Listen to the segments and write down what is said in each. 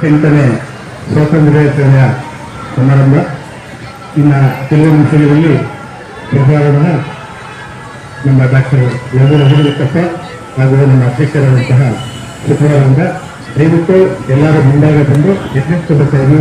8ನೇ ಸ್ವಾತಂತ್ರ್ಯಾಚರಣೆಯ ಸಮಾರಂಭ ಇನ್ನು ಕೆಲವು ನಿಮಿಷಗಳಲ್ಲಿ ಪ್ರಸಾರಣ ನಮ್ಮ ಡಾಕ್ಟರ್ ಯದುರಪ್ಪ ಹಾಗೂ ನಮ್ಮ ಅಧ್ಯಕ್ಷರಾದಂತಹ ಶುಕ್ರವಾರದಿಂದ ದಯವಿಟ್ಟು ಎಲ್ಲರೂ ಮುಂದಾಗ ಬಂದು ಯತ್ನಿಸಬೇಕಾಗಿ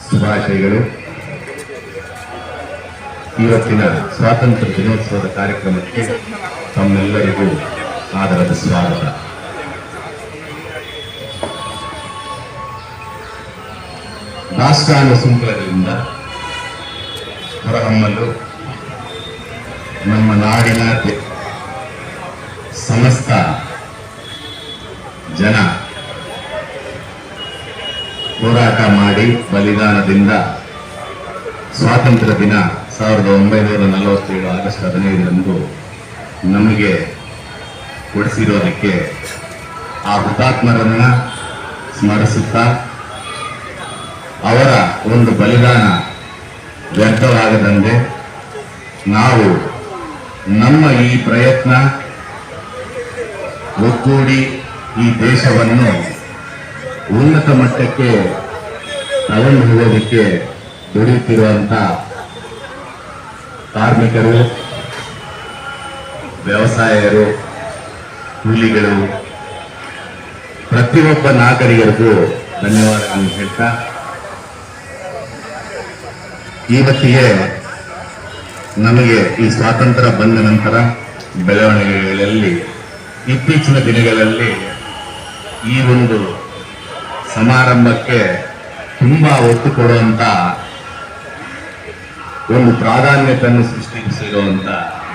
ಶುಭಾಶಯಗಳು. ಇವತ್ತಿನ ಸ್ವಾತಂತ್ರ್ಯ ದಿನೋತ್ಸವದ ಕಾರ್ಯಕ್ರಮಕ್ಕೆ ತಮ್ಮೆಲ್ಲರಿಗೂ ಆದರದ ಸ್ವಾಗತ. ದಾಸ್ತಾನು ಸುಂಕಗಳಿಂದ ಹೊರಹೊಮ್ಮಲು ನಮ್ಮ ನಾಡಿನ ಸಮಸ್ತ ಜನ ಹೋರಾಟ ಮಾಡಿ ಬಲಿದಾನದಿಂದ ಸ್ವಾತಂತ್ರ್ಯ ದಿನ 1947 ಆಗಸ್ಟ್ 15ರಂದು ನಮಗೆ ಕೊಡಿಸಿರೋದಕ್ಕೆ ಆ ಹುತಾತ್ಮರನ್ನ ಸ್ಮರಿಸುತ್ತಾ ಅವರ ಒಂದು ಬಲಿದಾನ ವ್ಯರ್ಥವಾಗದಂತೆ ನಾವು ನಮ್ಮ ಈ ಪ್ರಯತ್ನ ಒಗ್ಗೂಡಿ ಈ ದೇಶವನ್ನು ಉನ್ನತ ಮಟ್ಟಕ್ಕೆ ತಗೊಂಡು ಹೋಗೋದಕ್ಕೆ ದುಡಿಯುತ್ತಿರುವಂತ ಕಾರ್ಮಿಕರು, ವ್ಯವಸಾಯರು, ಕೂಲಿಗಳು, ಪ್ರತಿಯೊಬ್ಬ ನಾಗರಿಕರಿಗೂ ಧನ್ಯವಾದಗಳನ್ನು ಹೇಳ್ತಾ ಇವತ್ತಿಗೆ ನಮಗೆ ಈ ಸ್ವಾತಂತ್ರ್ಯ ಬಂದ ನಂತರ ಬೆಳವಣಿಗೆಗಳಲ್ಲಿ ಇತ್ತೀಚಿನ ದಿನಗಳಲ್ಲಿ ಈ ಒಂದು ಸಮಾರಂಭಕ್ಕೆ ತುಂಬಾ ಒತ್ತು ಕೊಡುವಂತ ಒಂದು ಪ್ರಾಧಾನ್ಯತೆಯನ್ನು ಸೃಷ್ಟಿಸಿರುವಂತ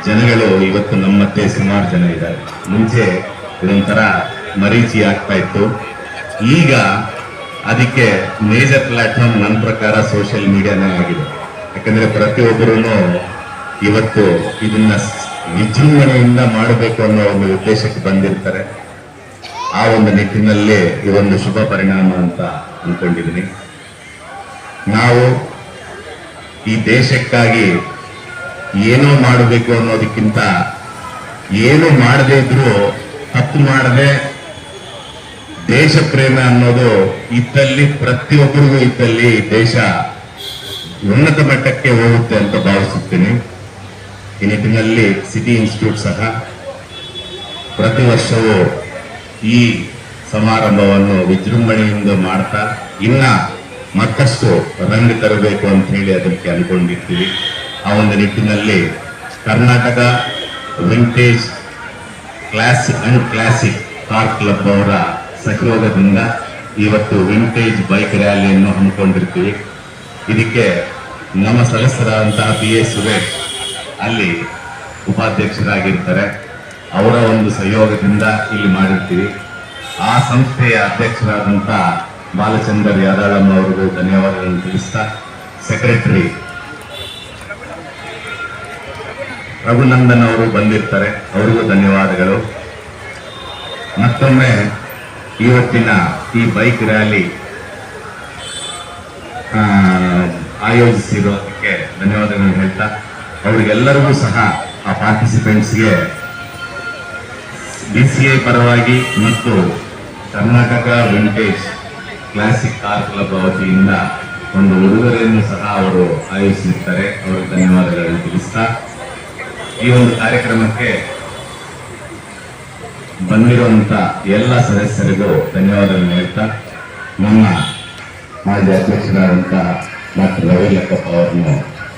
ಜನಗಳು ಇವತ್ತು ನಮ್ಮತ್ತೆ ಸುಮಾರು ಜನ ಇದ್ದಾರೆ. ಮುಂಚೆ ಇದೊಂಥರ ಮರೀಚಿ ಆಗ್ತಾ ಇತ್ತು. ಈಗ ಅದಕ್ಕೆ ಮೇಜರ್ ಪ್ಲಾಟ್ಫಾರ್ಮ್ ನನ್ನ ಪ್ರಕಾರ ಸೋಷಿಯಲ್ ಮೀಡಿಯಾನೇ ಆಗಿದೆ. ಯಾಕಂದ್ರೆ ಪ್ರತಿಯೊಬ್ಬರೂ ಇವತ್ತು ಇದನ್ನ ವಿಜೃಂಭಣೆಯಿಂದ ಮಾಡಬೇಕು ಅನ್ನೋ ಒಂದು ಉದ್ದೇಶಕ್ಕೆ ಬಂದಿರ್ತಾರೆ. ಆ ಒಂದು ನಿಟ್ಟಿನಲ್ಲಿ ಈ ಒಂದು ಶುಭ ಪರಿಣಾಮ ಅಂತ ಅನ್ಕೊಂಡಿದ್ದೀನಿ. ನಾವು ಈ ದೇಶಕ್ಕಾಗಿ ಏನೋ ಮಾಡಬೇಕು ಅನ್ನೋದಕ್ಕಿಂತ ಏನು ಮಾಡದೇ ಇದ್ರೂ ತಪ್ಪು ಮಾಡದೆ ದೇಶ ಪ್ರೇಮ ಅನ್ನೋದು ಇದ್ದಲ್ಲಿ ಪ್ರತಿಯೊಬ್ಬರಿಗೂ ಇದ್ದಲ್ಲಿ ದೇಶ ಉನ್ನತ ಮಟ್ಟಕ್ಕೆ ಹೋಗುತ್ತೆ ಅಂತ ಭಾವಿಸುತ್ತೇನೆ. ಈ ನಿಟ್ಟಿನಲ್ಲಿ ಸಿಟಿ ಇನ್ಸ್ಟಿಟ್ಯೂಟ್ ಸಹ ಪ್ರತಿ ವರ್ಷವೂ ಈ ಸಮಾರಂಭವನ್ನು ವಿಜೃಂಭಣೆಯಿಂದ ಮಾಡ್ತಾ ಇನ್ನ ಮತ್ತಷ್ಟು ರಂಗು ತರಬೇಕು ಅಂತ ಹೇಳಿ ಅದಕ್ಕೆ ಅನ್ಕೊಂಡಿರ್ತೀವಿ. ಆ ಒಂದು ನಿಟ್ಟಿನಲ್ಲಿ Karnataka vintage classic car club ಅವರ ಸಹಯೋಗದಿಂದ ಇವತ್ತು ವಿಂಟೇಜ್ ಬೈಕ್ ರ್ಯಾಲಿಯನ್ನು ಹಮ್ಮಿಕೊಂಡಿರ್ತೀವಿ. ಇದಕ್ಕೆ ನಮ್ಮ ಸದಸ್ಯರಾದಂತಹ PA ಸುರೇಶ್ ಅಲ್ಲಿ ಉಪಾಧ್ಯಕ್ಷರಾಗಿರ್ತಾರೆ. ಅವರ ಒಂದು ಸಹಯೋಗದಿಂದ ಇಲ್ಲಿ ಮಾಡಿರ್ತೀವಿ. ಆ ಸಂಸ್ಥೆಯ ಅಧ್ಯಕ್ಷರಾದಂಥ ಬಾಲಚಂದರ್ ಯಾದಳಮ್ಮ ಅವರಿಗೂ ಧನ್ಯವಾದಗಳನ್ನು ತಿಳಿಸ್ತಾ, ಸೆಕ್ರೆಟರಿ ರಘುನಂದನ್ ಅವರು ಬಂದಿರ್ತಾರೆ, ಅವರಿಗೂ ಧನ್ಯವಾದಗಳು. ಮತ್ತೊಮ್ಮೆ ಇವತ್ತಿನ ಈ ಬೈಕ್ ರ್ಯಾಲಿ ಆಯೋಜಿಸಿರೋದಕ್ಕೆ ಧನ್ಯವಾದಗಳನ್ನು ಹೇಳ್ತಾ ಅವರಿಗೆಲ್ಲರಿಗೂ ಸಹ ಆ ಪಾರ್ಟಿಸಿಪೆಂಟ್ಸ್ಗೆ BCI ಪರವಾಗಿ ಮತ್ತು Karnataka vintage classic car club ವತಿಯಿಂದ ಒಂದು ಉಡುಗೊರೆಯನ್ನು ಸಹ ಅವರು ಆಯೋಜಿಸಿರ್ತಾರೆ. ಅವರಿಗೆ ಧನ್ಯವಾದಗಳನ್ನು ತಿಳಿಸ್ತಾ ಈ ಒಂದು ಕಾರ್ಯಕ್ರಮಕ್ಕೆ ಬಂದಿರುವಂತ ಎಲ್ಲ ಸದಸ್ಯರಿಗೂ ಧನ್ಯವಾದಗಳನ್ನು ಹೇಳ್ತಾ ನಮ್ಮ ಮಾಜಿ ಅಧ್ಯಕ್ಷರಾದಂತಹ ಡಾಕ್ಟರ್ ರವಿ ಲಕ್ಕಪ್ಪ ಅವರನ್ನು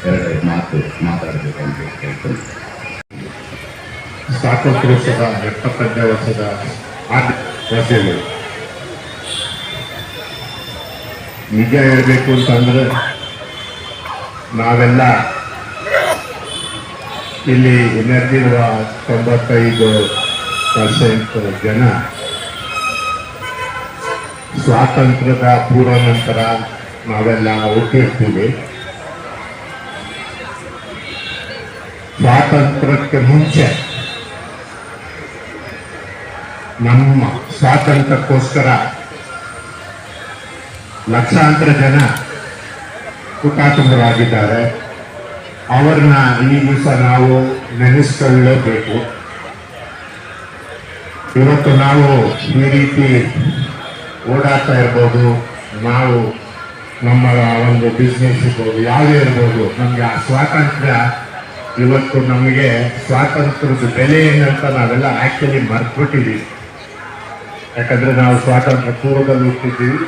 ಎರಡು ಮಾತು ಮಾತಾಡಬೇಕು ಅಂತ ಹೇಳ್ತೀನಿ. ಸ್ವಾತಂತ್ರ್ಯೋತ್ಸವ 75ನೇ ವರ್ಷದ ವರ್ಷಗಳು ನಿಜ ಹೇಳಬೇಕು ಅಂತಂದ್ರೆ ನಾವೆಲ್ಲ ಇಲ್ಲಿ ನೆರೆದಿರುವ 95% ಜನ ಸ್ವಾತಂತ್ರ್ಯದ ಪೂರ್ವ ನಂತರ ನಾವೆಲ್ಲ ಹುಟ್ಟಿರ್ತೀವಿ. ಸ್ವಾತಂತ್ರ್ಯಕ್ಕೆ ಮುಂಚೆ ನಮ್ಮ ಸ್ವಾತಂತ್ರ್ಯಕ್ಕೋಸ್ಕರ ಲಕ್ಷಾಂತರ ಜನ ಹುತಾತ್ಮರಾಗಿದ್ದಾರೆ. ಅವರನ್ನ ಈ ದಿವಸ ನಾವು ನೆನೆಸ್ಕೊಳ್ಳಲೇಬೇಕು. ಇವತ್ತು ನಾವು ಈ ರೀತಿ ಓಡಾಡ್ತಾ ಇರ್ಬೋದು, ನಾವು ನಮ್ಮ ಒಂದು ಬಿಸ್ನೆಸ್ ಇರ್ಬೋದು, ಯಾವುದೇ ಇರ್ಬೋದು, ನಮಗೆ ಆ ಸ್ವಾತಂತ್ರ್ಯ ಇವತ್ತು ನಮಗೆ ಸ್ವಾತಂತ್ರ್ಯದ ಬೆಲೆ ಏನಂತ ನಾವೆಲ್ಲ ಆಕ್ಚುಲಿ ಮರ್ತ್ಬಿಟ್ಟಿದ್ದೀವಿ. ಯಾಕಂದ್ರೆ ನಾವು ಸ್ವಾತಂತ್ರ್ಯ ಪೂರ್ವದಲ್ಲಿ ಹುಟ್ಟಿದ್ದೀವಿ.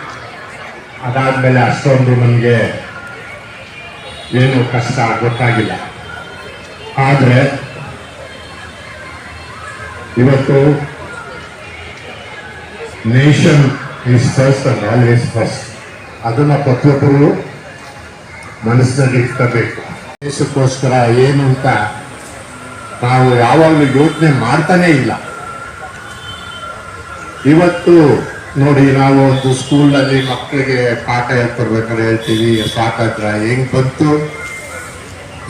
ಅದಾದ್ಮೇಲೆ ಅಷ್ಟೊಂದು ನಮಗೆ ಏನು ಕಷ್ಟ ಗೊತ್ತಾಗಿಲ್ಲ. ಆದರೆ ಇವತ್ತು nation is first and always first. ಅದನ್ನ ಪ್ರತಿಯೊಬ್ಬರು ಮನಸ್ಸಿನಲ್ಲಿ ಇಟ್ಕೋಬೇಕು. ದೇಶಕ್ಕೋಸ್ಕರ ಏನು ಅಂತ ನಾವು ಯಾವಾಗಲೂ ಯೋಚನೆ ಮಾಡ್ತಾನೇ ಇಲ್ಲ. ಇವತ್ತು ನೋಡಿ, ನಾವು ಒಂದು ಸ್ಕೂಲ್ನಲ್ಲಿ ಮಕ್ಕಳಿಗೆ ಪಾಠ ಹೇಳ್ಕೊಡ್ಬೇಕಾದ್ರೆ ಹೇಳ್ತೀವಿ ಸ್ವಾತಂತ್ರ್ಯ ಹೆಂಗ್ ಬಂತು,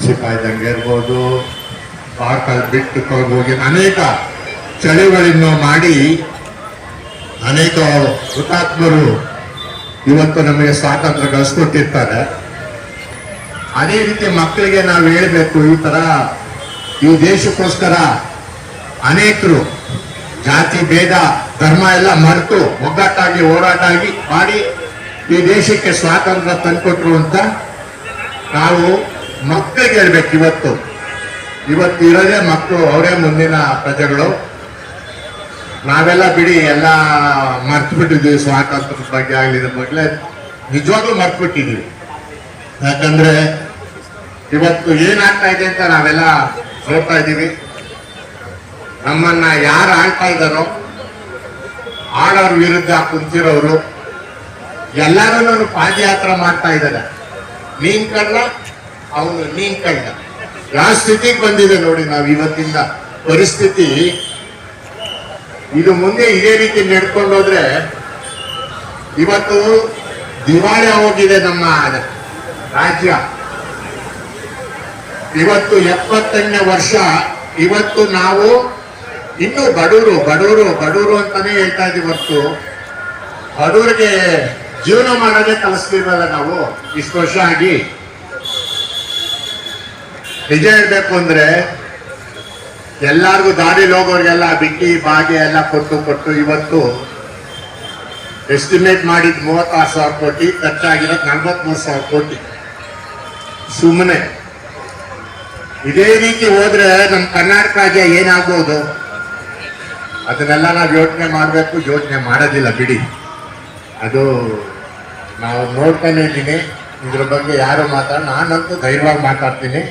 ಸಿಪಾಯಿದಂಗೆ ಇರ್ಬೋದು, ಪಾಠಲ್ಲಿ ಬಿಟ್ಟು ಹೋಗಿ ಅನೇಕ ಚಳುವಳಿಯನ್ನು ಮಾಡಿ ಅನೇಕ ಹುತಾತ್ಮರು ಇವತ್ತು ನಮಗೆ ಸ್ವಾತಂತ್ರ್ಯ ಗಳಿಸ್ಕೊಟ್ಟಿರ್ತಾರೆ. ಅದೇ ರೀತಿ ಮಕ್ಕಳಿಗೆ ನಾವು ಹೇಳಬೇಕು, ಈ ತರ ಈ ದೇಶಕ್ಕೋಸ್ಕರ ಅನೇಕರು ಜಾತಿ ಭೇದ ಧರ್ಮ ಎಲ್ಲ ಮರೆತು ಒಗ್ಗಟ್ಟಾಗಿ ಹೋರಾಟ ಮಾಡಿ ಈ ದೇಶಕ್ಕೆ ಸ್ವಾತಂತ್ರ್ಯ ತಂದುಕೊಟ್ರು ಅಂತ ನಾವು ಮಕ್ಕಳಿಗೆ ಹೇಳ್ಬೇಕು. ಇವತ್ತು ಇರೋದೇ ಮಕ್ಕಳು, ಅವರೇ ಮುಂದಿನ ಪ್ರಜೆಗಳು. ನಾವೆಲ್ಲ ಬಿಡಿ ಎಲ್ಲ ಮರ್ತು ಬಿಟ್ಟಿದ್ದೀವಿ. ಸ್ವಾತಂತ್ರ್ಯದ ಬಗ್ಗೆ ಆಗಲಿ ಇದ್ರ ಬಗ್ಗೆ ನಿಜವಾಗ್ಲೂ ಮರ್ತು ಬಿಟ್ಟಿದ್ದೀವಿ. ಯಾಕಂದ್ರೆ ಇವತ್ತು ಏನಾಗ್ತಾ ಇದೆ ಅಂತ ನಾವೆಲ್ಲ ನೋಡ್ತಾ ಇದ್ದೀವಿ. ನಮ್ಮನ್ನ ಯಾರು ಆಳ್ತಾ ಇದ್ದಾರೋ ಆಳೋರ್ ವಿರುದ್ಧ ಕುಂತಿರೋರು ಎಲ್ಲರೂ ಪಾದಯಾತ್ರೆ ಮಾಡ್ತಾ ಇದ್ದಾರೆ. ನೀನ್ ಕಳ್ಳ, ಅವನು ನೀನ್ ಕಳ್ಳ. ಯಾವ ಸ್ಥಿತಿಗೆ ಬಂದಿದೆ ನೋಡಿ ನಾವು ಇವತ್ತಿಂದ ಪರಿಸ್ಥಿತಿ. ಇದು ಮುಂದೆ ಇದೇ ರೀತಿ ನಡ್ಕೊಂಡು ಹೋದ್ರೆ ಇವತ್ತು ದಿವಾಳಿ ಹೋಗಿದೆ ನಮ್ಮ ರಾಜ್ಯ. ಇವತ್ತು 78ನೇ ವರ್ಷ. ಇವತ್ತು ನಾವು ಇನ್ನು ಬಡವರು ಅಂತಾನೆ ಹೇಳ್ತಾ ಇದೀವಿ ಹೊರತು ಬಡವರಿಗೆ ಜೀವನ ಮಾಡೋದೇ ಕಲಿಸ್ತಿರಲ್ಲ ನಾವು ಇಷ್ಟು ವರ್ಷ ಆಗಿ. ನಿಜ ಹೇಳ್ಬೇಕು ಅಂದ್ರೆ ಎಲ್ಲಾರ್ಗು ದಾರಿಲಿ ಹೋಗೋರಿಗೆಲ್ಲ ಬಿಟ್ಟಿ ಬಾಗೆ ಎಲ್ಲ ಕೊಟ್ಟು ಇವತ್ತು ಎಸ್ಟಿಮೇಟ್ ಮಾಡಿದ್ 36,000 ಕೋಟಿ, ಖರ್ಚಾಗಿರೋದು 43,000 ಕೋಟಿ. ಸುಮ್ಮನೆ ಇದೇ ರೀತಿ ಹೋದ್ರೆ ನಮ್ಮ ಕರ್ನಾಟಕ ರಾಜ್ಯ ಏನಾಗ್ಬೋದು ಅದನ್ನೆಲ್ಲ ನಾವು ಯೋಚನೆ ಮಾಡಬೇಕು. ಯೋಚನೆ ಮಾಡೋದಿಲ್ಲ ಬಿಡಿ, ಅದು ನಾವು ನೋಡ್ತಾನೆ ಇದ್ದೀನಿ. ಇದ್ರ ಬಗ್ಗೆ ಯಾರು ನಾನಂತೂ ಧೈರ್ಯವಾಗಿ ಮಾತಾಡ್ತೀನಿ.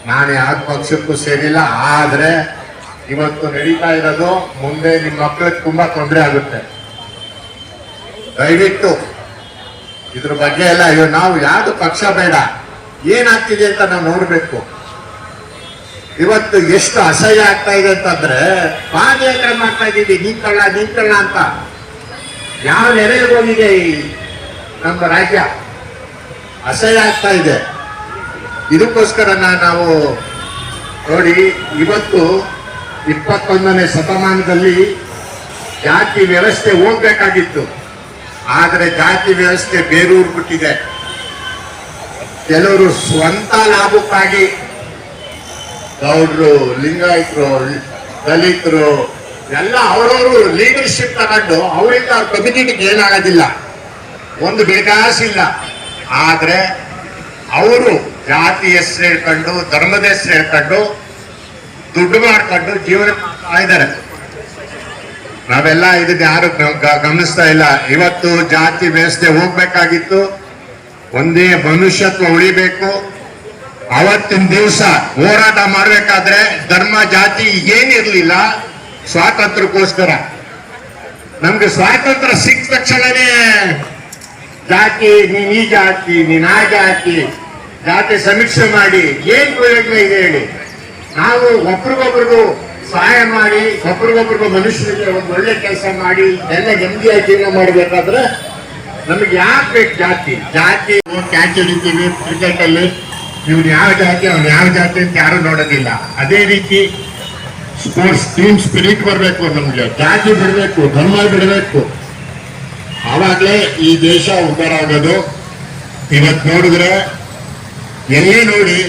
ನಾನು ಯಾವ ಪಕ್ಷಕ್ಕೂ ಸೇರಿಲ್ಲ. ಆದ್ರೆ ಇವತ್ತು ನಡೀತಾ ಇರೋದು ಮುಂದೆ ನಿಮ್ಮ ಮಕ್ಕಳಿಗೆ ತುಂಬಾ ತೊಂದರೆ ಆಗುತ್ತೆ. ದಯವಿಟ್ಟು ಇದ್ರ ಬಗ್ಗೆ ಎಲ್ಲ ನಾವು ಯಾವ್ದು ಪಕ್ಷ ಬೇಡ, ಏನಾಗ್ತಿದೆ ಅಂತ ನಾವು ನೋಡ್ಬೇಕು. ಇವತ್ತು ಎಷ್ಟು ಅಸಹ್ಯ ಆಗ್ತಾ ಇದೆ ಅಂತಂದ್ರೆ ಪಾದಯಾತ್ರೆ ಮಾಡ್ತಾ ಇದ್ದೀವಿ, ನೀನ್ ಕಳ್ಳ ಅಂತ. ಯಾವ ನೆರೆಗೆ ಹೋಗಿದೆ ಈ ನಮ್ಮ ರಾಜ್ಯ? ಅಸಹ್ಯ ಆಗ್ತಾ ಇದೆ. ಇದಕ್ಕೋಸ್ಕರ ನಾವು ನೋಡಿ, ಇವತ್ತು 21ನೇ ಶತಮಾನದಲ್ಲಿ ಜಾತಿ ವ್ಯವಸ್ಥೆ ಹೋಗ್ಬೇಕಾಗಿತ್ತು. ಆದ್ರೆ ಜಾತಿ ವ್ಯವಸ್ಥೆ ಬೇರೂರು ಬಿಟ್ಟಿದೆ. ಕೆಲವರು ಸ್ವಂತ ಲಾಭಕ್ಕಾಗಿ ಗೌಡ್ರು, ಲಿಂಗಾಯತರು, ದಲಿತರು ಎಲ್ಲ ಅವರವರು ಲೀಡರ್ಶಿಪ್ ತಗೊಂಡು ಅವರಿಂದ ಅವ್ರ ಕಮಿಟಿಗೆ ಏನಾಗೋದಿಲ್ಲ, ಒಂದು ಬೇಗಾಸಿಲ್ಲ. ಆದ್ರೆ ಅವರು ಜಾತಿ ಹೆಸರು ಹೇಳ್ಕೊಂಡು, ಧರ್ಮದ ಹೆಸರು ಹೇಳ್ಕೊಂಡು, ದುಡ್ಡು ಮಾಡ್ಕೊಂಡು ಜೀವನ ಮಾಡ್ತಾ ಇದ್ದಾರೆ. ನಾವೆಲ್ಲ ಇದನ್ನ ಯಾರು ಗಮನಿಸ್ತಾ ಇಲ್ಲ. ಇವತ್ತು ಜಾತಿ ವ್ಯವಸ್ಥೆ ಹೋಗ್ಬೇಕಾಗಿತ್ತು. ಒಂದೇ ಮನುಷ್ಯತ್ವ ಉಳಿಬೇಕು. ಅವತ್ತಿನ ದಿವಸ ಹೋರಾಟ ಮಾಡ್ಬೇಕಾದ್ರೆ ಧರ್ಮ ಜಾತಿ ಏನಿರ್ಲಿಲ್ಲ. ಸ್ವಾತಂತ್ರ್ಯಕ್ಕೋಸ್ಕರ ನಮ್ಗೆ ಸ್ವಾತಂತ್ರ್ಯ ಸಿಕ್ಕ ತಕ್ಷಣನೇ ಜಾತಿ, ನೀನ್ ಈ ಜಾತಿ, ನೀನ್ ಆ ಜಾತಿ ಸಮೀಕ್ಷೆ ಮಾಡಿ ಏನ್ ಪ್ರಯೋಜನ ಇದೆ ಹೇಳಿ? ನಾವು ಒಬ್ರಿಗೊಬ್ರಿಗೂ ಸಹಾಯ ಮಾಡಿ, ಒಬ್ರಿಗೊಬ್ರಿಗೂ ಮನುಷ್ಯರಿಗೆ ಒಂದು ಒಳ್ಳೆ ಕೆಲಸ ಮಾಡಿ ಎಲ್ಲ ನೆಮ್ಮದಿಯಾಗಿ ಜೀವನ ಮಾಡಬೇಕಾದ್ರೆ ನಮಗೆ ಯಾಕೆ ಬೇಕು ಜಾತಿ? ಜಾತಿ ಕ್ಯಾಚ್ ಹಿಡಿತೀವಿ ಕ್ರಿಕೆಟ್ ಅಲ್ಲಿ, ಇವ್ನು ಯಾವ ಜಾತಿ ಅವ್ನು ಯಾವ ಜಾತಿ ಅಂತ ಯಾರು ನೋಡೋದಿಲ್ಲ. ಅದೇ ರೀತಿ ಸ್ಪೋರ್ಟ್ಸ್ ಟೀಮ್ ಸ್ಪಿರಿಟ್ ಬರಬೇಕು. ನಮ್ಗೆ ಜಾತಿ ಬಿಡಬೇಕು, ಧರ್ಮ ಬಿಡಬೇಕು. ಆವಾಗಲೇ ಈ ದೇಶ ಉದ್ಧಾರ ಆಗೋದು. ಇವತ್ತು ನೋಡಿದ್ರೆ ಎಲ್ಲೇ ನೋಡಿ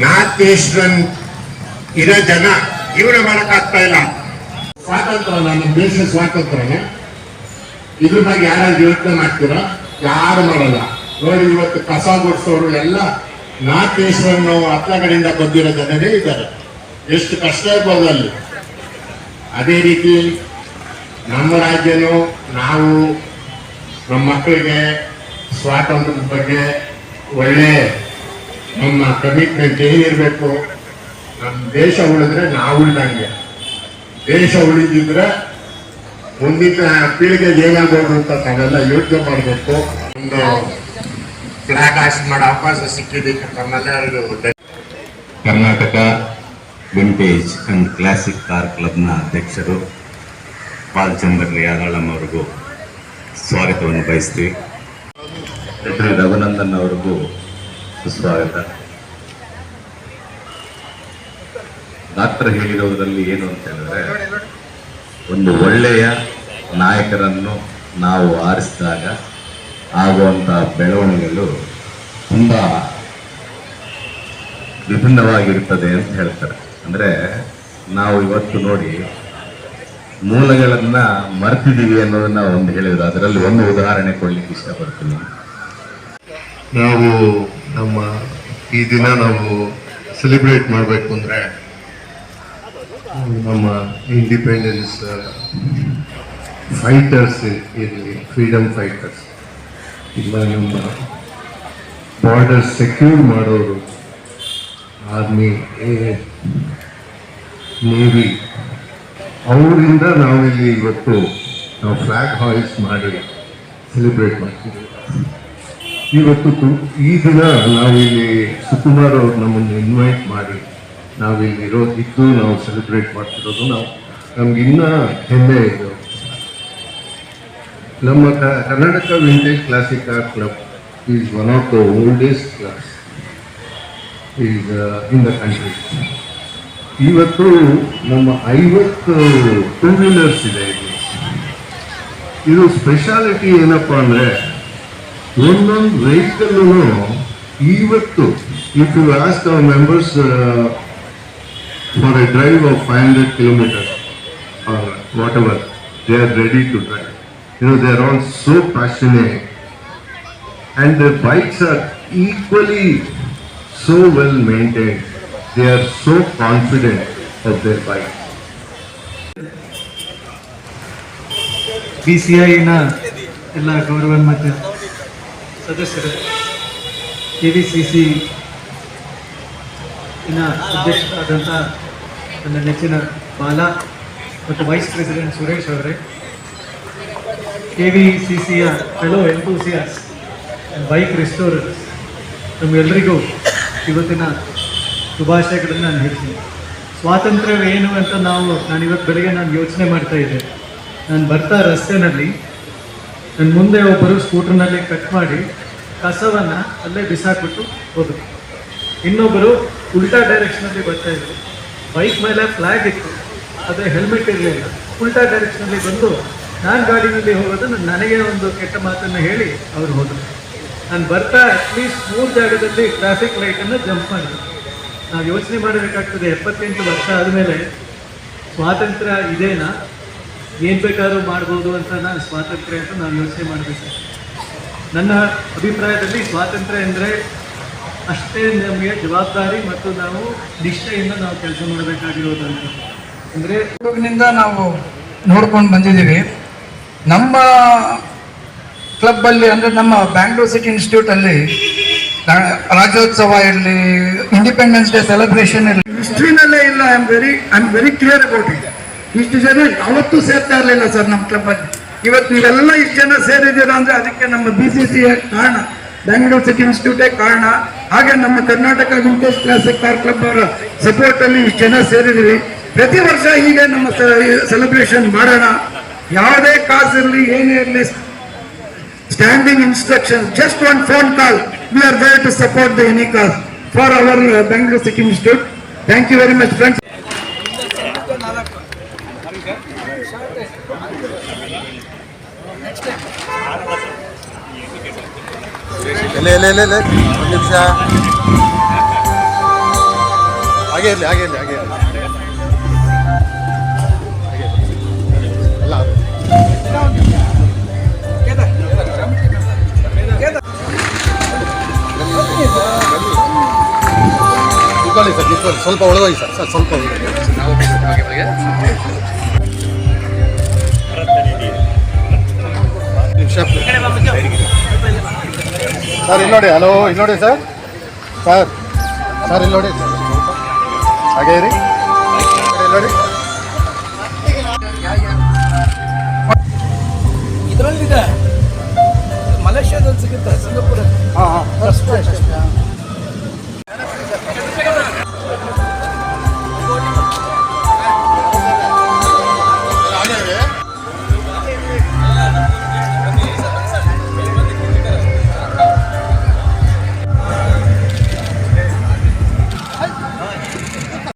ನಾರ್ತ್ ಈಸ್ಟರ್ನ್ ಇರೋ ಜನ ಜೀವನ ಮಾಡಕ್ಕಾಗ್ತಾ ಇಲ್ಲ. ಸ್ವಾತಂತ್ರ್ಯ, ನಮ್ಮ ದೇಶ ಸ್ವಾತಂತ್ರ್ಯನೇ. ಇದ್ರ ಬಗ್ಗೆ ಯಾರು ಯೋಚನೆ ಮಾಡ್ತೀರಾ? ಯಾರು ಮಾಡಲ್ಲ. ನೋಡಿ ಇವತ್ತು ಕಸ ಗುಡಿಸೋರು ಎಲ್ಲ ನಾರ್ತ್ ಈಸ್ಟರ್ನ್ ಹತ್ತಗಡೆಯಿಂದ ಬಂದಿರೋ ಜನರೇ ಇದ್ದಾರೆ. ಎಷ್ಟು ಕಷ್ಟ ಇರ್ಬೋದು ಅಲ್ಲಿ. ಅದೇ ರೀತಿ ನಮ್ಮ ರಾಜ್ಯನು ನಾವು ನಮ್ಮ ಮಕ್ಕಳಿಗೆ ಸ್ವಾತಂತ್ರ್ಯದ ಬಗ್ಗೆ ಒಳ್ಳೆ ನಮ್ಮ ಕಮಿಟ್ಮೆಂಟ್ ಏನಿರಬೇಕು. ನಮ್ಮ ದೇಶ ಉಳಿದ್ರೆ ನಾವು ಉಳಿದಂಗೆ. ದೇಶ ಉಳಿದಿದ್ರೆ ಮುಂದಿನ ಪೀಳಿಗೆಗೆ ಏನಾಗಬಹುದು ಅಂತ ನಾವೆಲ್ಲ ಯೋಚನೆ ಮಾಡಬೇಕು. ಒಂದು ಫ್ಲಾಗ್ ಹಾಸ್ಟ್ ಮಾಡೋ ಅವಕಾಶ ಸಿಕ್ಕಿದ್ದಕ್ಕೆ ನಮ್ಮೆಲ್ಲರಿಗೂ Karnataka vintage and classic car ಕ್ಲಬ್ನ ಅಧ್ಯಕ್ಷರು ಬಾಲಚಂದ್ರ ಯಾರಾಳಂ ಅವರಿಗೂ ಸ್ವಾಗತವನ್ನು ಬಯಸ್ತೀವಿ. ರಘುನಂದನ್ ಅವರಿಗೂ ಸುಸ್ವಾಗತ. ಡಾಕ್ಟರ್ ಹೇಳಿರೋದ್ರಲ್ಲಿ ಏನು ಅಂತ ಹೇಳಿದ್ರೆ, ಒಂದು ಒಳ್ಳೆಯ ನಾಯಕರನ್ನು ನಾವು ಆರಿಸಿದಾಗ ಆಗುವಂಥ ಬೆಳವಣಿಗೆಗಳು ತುಂಬ ವಿಭಿನ್ನವಾಗಿರುತ್ತದೆ ಅಂತ ಹೇಳ್ತಾರೆ. ಅಂದರೆ ನಾವು ಇವತ್ತು ನೋಡಿ ಮೂಲಗಳನ್ನ ಮರ್ತಿದ್ದೀವಿ ಅನ್ನೋದನ್ನ ಒಂದು ಹೇಳಿದ್ರು. ಅದರಲ್ಲಿ ಒಂದು ಉದಾಹರಣೆ ಕೊಡ್ಲಿಕ್ಕೆ ಇಷ್ಟಪಡ್ತೀನಿ. ನಾವು ನಮ್ಮ ಈ ದಿನ ನಾವು ಸೆಲೆಬ್ರೇಟ್ ಮಾಡಬೇಕು ಅಂದರೆ ನಮ್ಮ ಇಂಡಿಪೆಂಡೆನ್ಸ್ ಫೈಟರ್ಸ್ ಇರಲಿ, ಫ್ರೀಡಮ್ ಫೈಟರ್ಸ್ ಇಲ್ಲ, ನಮ್ಮ ಬಾರ್ಡರ್ ಸೆಕ್ಯೂರ್ ಮಾಡೋರು, ಆರ್ಮಿ, ನೇವಿ, ಅವರಿಂದ ನಾವಿಲ್ಲಿ ಇವತ್ತು ನಾವು ಫ್ಲಾಗ್ ಹಾಯಿಸ್ಟ್ ಮಾಡಿ ಸೆಲೆಬ್ರೇಟ್ ಮಾಡ್ತೀವಿ. ಇವತ್ತು ಈ ದಿನ ನಾವಿಲ್ಲಿ ಸುಕುಮಾರ್ ಅವ್ರು ನಮ್ಮನ್ನು ಇನ್ವೈಟ್ ಮಾಡಿ ನಾವಿಲ್ಲಿ ಇದ್ದು ನಾವು ಸೆಲೆಬ್ರೇಟ್ ಮಾಡ್ತಿರೋದು ನಮ್ಗೆ ಇನ್ನೂ ಹೆಮ್ಮೆ ಇದೆ. ನಮ್ಮ Karnataka vintage classic car club is one of the oldest clubs is in the country. ಇವತ್ತು ನಮ್ಮ 50 ಟೂ ವೀಲರ್ಸ್ ಇದೆ ಇಲ್ಲಿ. ಇದು ಸ್ಪೆಷಾಲಿಟಿ ಏನಪ್ಪ ಅಂದರೆ, ಒಂದೊಂದು ವೆಹಿಕಲ್ ಇವತ್ತು if you ask our members for a drive of 500 kilometers or whatever, they are ready to drive. They are all so passionate and their bikes are equally so well maintained. They are so confident of their bike. BCIನ ಎಲ್ಲ ಗೌರವಾನ್ವಿತ ಸದಸ್ಯರು, KVCC ಅಧ್ಯಕ್ಷರಾದಂಥ ನನ್ನ ನೆಚ್ಚಿನ ಬಾಲ ಮತ್ತು vice president Suresh ಅವರೇ, KVCCಯ fellow enthusiast bike ರಿಸ್ಟೋರರ್ಸ್, ನಮ್ಮೆಲ್ಲರಿಗೂ ಇವತ್ತಿನ ಶುಭಾಶಯಗಳನ್ನು ನಾನು ಹೇಳ್ತೀನಿ. ಸ್ವಾತಂತ್ರ್ಯವೇನು ಅಂತ ನಾನಿವತ್ತು ಬೆಳಗ್ಗೆ ಯೋಚನೆ ಮಾಡ್ತಾ ಇದ್ದೆ. ನಾನು ಬರ್ತಾ ರಸ್ತೆಯಲ್ಲಿ ನನ್ನ ಮುಂದೆ ಒಬ್ಬರು ಸ್ಕೂಟರ್ನಲ್ಲಿ ಕಟ್ ಮಾಡಿ ಕಸವನ್ನು ಅಲ್ಲೇ ಬಿಸಾಕ್ಬಿಟ್ಟು ಹೋದರು. ಇನ್ನೊಬ್ಬರು ಉಲ್ಟಾ ಡೈರೆಕ್ಷನಲ್ಲಿ ಬರ್ತಾ ಇದ್ರು. ಬೈಕ್ ಮೇಲೆ ಫ್ಲ್ಯಾಗ್ ಇತ್ತು, ಆದರೆ ಹೆಲ್ಮೆಟ್ ಇರಲಿಲ್ಲ. ಉಲ್ಟಾ ಡೈರೆಕ್ಷನಲ್ಲಿ ಬಂದು ನಾನು ಗಾಡಿನಲ್ಲಿ ಹೋಗೋದು ನನಗೆ ಒಂದು ಕೆಟ್ಟ ಮಾತನ್ನು ಹೇಳಿ ಅವರು ಹೋದರು. ನಾನು ಬರ್ತಾ ಅಟ್ಲೀಸ್ಟ್ 3 ಜಾಗದಲ್ಲಿ ಟ್ರಾಫಿಕ್ ಲೈಟನ್ನು ಜಂಪ್ ಮಾಡಿದೆ. ನಾವು ಯೋಚನೆ ಮಾಡಬೇಕಾಗ್ತದೆ, 78 ವರ್ಷ ಆದಮೇಲೆ ಸ್ವಾತಂತ್ರ್ಯ ಇದೇನಾ, ಏನು ಬೇಕಾದ್ರೂ ಮಾಡ್ಬೋದು ಅಂತ ನಾನು ಸ್ವಾತಂತ್ರ್ಯ ಅಂತ ನಾವು ಯೋಚನೆ ಮಾಡಬೇಕು. ನನ್ನ ಅಭಿಪ್ರಾಯದಲ್ಲಿ ಸ್ವಾತಂತ್ರ್ಯ ಅಂದರೆ ಅಷ್ಟೇ ನಮಗೆ ಜವಾಬ್ದಾರಿ ಮತ್ತು ನಾವು ನಿಷ್ಠೆಯಿಂದ ನಾವು ಕೆಲಸ ಮಾಡಬೇಕಾಗಿರೋದಂತ. ಅಂದರೆ ನಿಂದ ನಾವು ನೋಡ್ಕೊಂಡು ಬಂದಿದ್ದೀವಿ. ನಮ್ಮ ಕ್ಲಬ್ಬಲ್ಲಿ ಅಂದರೆ ನಮ್ಮ ಬ್ಯಾಂಗ್ಳೂರ್ ಸಿಟಿ ಇನ್ಸ್ಟಿಟ್ಯೂಟಲ್ಲಿ ರಾಜ್ಯೋತ್ಸವ ಇರಲಿ, ಇಂಡಿಪೆಂಡೆನ್ಸ್ ಡೇ ಸೆಲೆಬ್ರೇಷನ್ ಇರಲಿ, ಹಿಸ್ಟ್ರಿನಲ್ಲೇ ಇಲ್ಲ. I am very clear about it. ಇಷ್ಟು ಜನ ಅವತ್ತು ಸೇರ್ತಾ ಇರಲಿಲ್ಲ ಸರ್ ನಮ್ಮ ಕ್ಲಬ್ಬಲ್ಲಿ. ಇವತ್ತು ನೀವೆಲ್ಲ ಇಷ್ಟು ಜನ ಸೇರಿದ್ದೀರಾ ಅಂದರೆ ಅದಕ್ಕೆ ನಮ್ಮ BCCA ಕಾರಣ, ಬ್ಯಾಂಗ್ಳೂರ್ ಸಿಟಿ ಇನ್ಸ್ಟಿಟ್ಯೂಟೇ ಕಾರಣ. ಹಾಗೆ ನಮ್ಮ Karnataka vintage classic car club ಅವರ ಸಪೋರ್ಟಲ್ಲಿ ಇಷ್ಟು ಜನ ಸೇರಿದ್ದೀವಿ. ಪ್ರತಿ ವರ್ಷ ಹೀಗೆ ನಮ್ಮ ಸೆಲೆಬ್ರೇಷನ್ ಮಾಡೋಣ. ಯಾವುದೇ ಕಾಸ್ ಇರಲಿ, ಏನೇ ಇರಲಿ, standing instruction, just one phone call, we are there to support the any cause for our Bangalore city institute. Thank you very much friends. ಒಂದು ನಿಮಿಷ ಹಾಗೆ ಇರಲಿ ಅಲ್ಲ ನಿಂತ್ಕೊಳ್ಳಿ ಸರ್, ನಿಂತ್ಕೊಳ್ಳಿ, ಸ್ವಲ್ಪ ಒಳಗೋಗಿ ಸರ್, ಸ್ವಲ್ಪ ಸರ್ ಇಲ್ಲಿ ನೋಡಿ. ಹಲೋ, ಇಲ್ಲಿ ನೋಡಿ ಸರ್, ಇಲ್ಲಿ ನೋಡಿ ಸರ್, ಹಾಗೆ ಇರಿ, ಇಲ್ಲಿ ನೋಡಿ. ಇದರಲ್ಲಿದೆ ಮಲೇಷ್ಯಾದಲ್ಲಿ ಸಿಗುತ್ತೆ, ಸಿಂಗಾಪುರ. ಹಾಂ